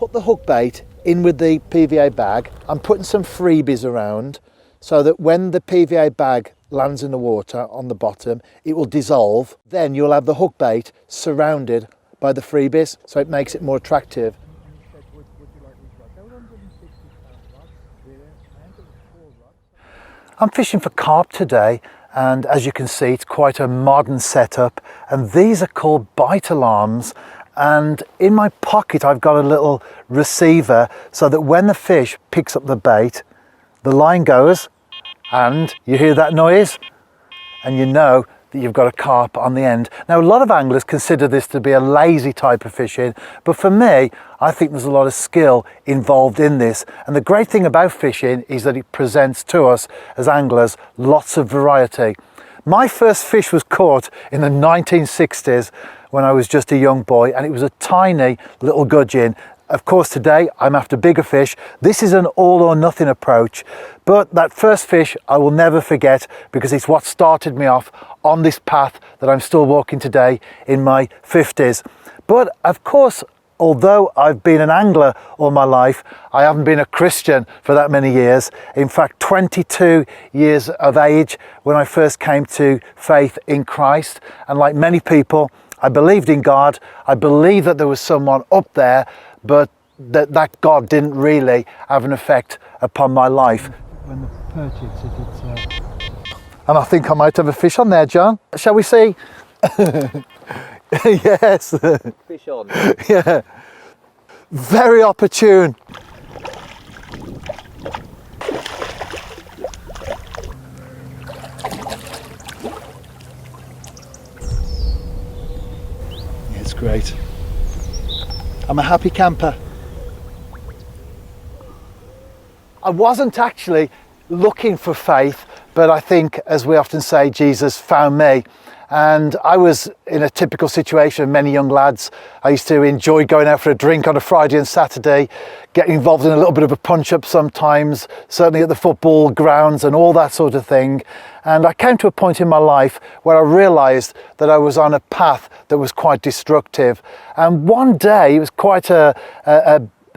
put the hook bait in with the PVA bag. I'm putting some freebies around so that when the PVA bag lands in the water on the bottom, it will dissolve. Then you'll have the hook bait surrounded by the freebies, so it makes it more attractive. I'm fishing for carp today, and as you can see, it's quite a modern setup, and these are called bite alarms. And in my pocket I've got a little receiver so that when the fish picks up the bait, the line goes and you hear that noise and you know that you've got a carp on the end. Now, a lot of anglers consider this to be a lazy type of fishing, but for me, I think there's a lot of skill involved in this. And the great thing about fishing is that it presents to us as anglers lots of variety. My first fish was caught in the 1960s when I was just a young boy, and it was a tiny little gudgeon. Of course, today I'm after bigger fish. This is an all or nothing approach, but that first fish I will never forget because it's what started me off on this path that I'm still walking today in my 50s. But of course, although I've been an angler all my life, I haven't been a Christian for that many years. In fact, 22 years of age when I first came to faith in Christ. And like many people, I believed in God. I believed that there was someone up there, but that God didn't really have an effect upon my life. When the perch hits it, and I think I might have a fish on there, John. Shall we see? Yes. Fish on. Yeah. Very opportune. Yeah, it's great. I'm a happy camper. I wasn't actually looking for faith, but I think, as we often say, Jesus found me. And I was in a typical situation, many young lads. I used to enjoy going out for a drink on a Friday and Saturday, getting involved in a little bit of a punch-up sometimes, certainly at the football grounds and all that sort of thing. And I came to a point in my life where I realised that I was on a path that was quite destructive. And one day, it was quite a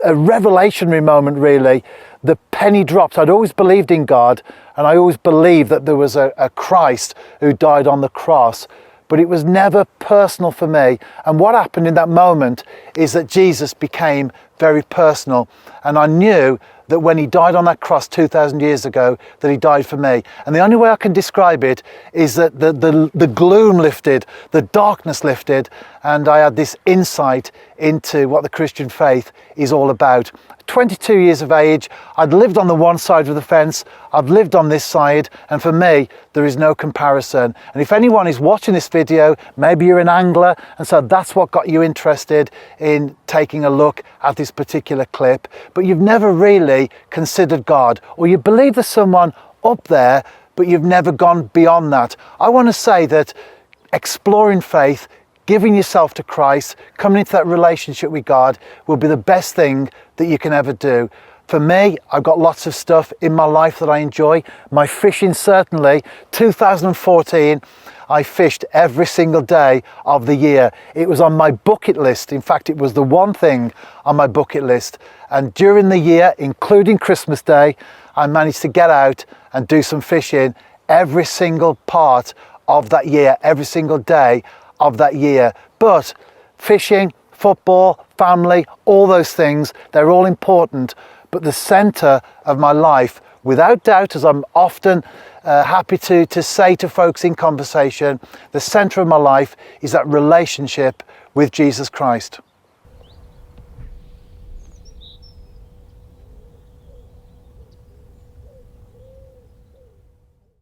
revelationary moment, really. The penny dropped. I'd always believed in God, and I always believed that there was a Christ who died on the cross, but it was never personal for me. And what happened in that moment is that Jesus became very personal, and I knew that when he died on that cross 2,000 years ago, that he died for me. And the only way I can describe it is that the gloom lifted, the darkness lifted, and I had this insight into what the Christian faith is all about. 22 years of age, I'd lived on the one side of the fence, I've lived on this side, and for me, there is no comparison. And if anyone is watching this video, maybe you're an angler, and so that's what got you interested in taking a look at this particular clip, but you've never really considered God, or you believe there's someone up there, but you've never gone beyond that. I want to say that exploring faith, giving yourself to Christ, coming into that relationship with God will be the best thing that you can ever do. For me, I've got lots of stuff in my life that I enjoy. My fishing, certainly. 2014, I fished every single day of the year. It was on my bucket list. In fact, it was the one thing on my bucket list. And during the year, including Christmas Day, I managed to get out and do some fishing every single part of that year, every single day of that year. But fishing, football, family, all those things, they're all important. But the centre of my life, without doubt, as I'm often happy to say to folks in conversation, the centre of my life is that relationship with Jesus Christ.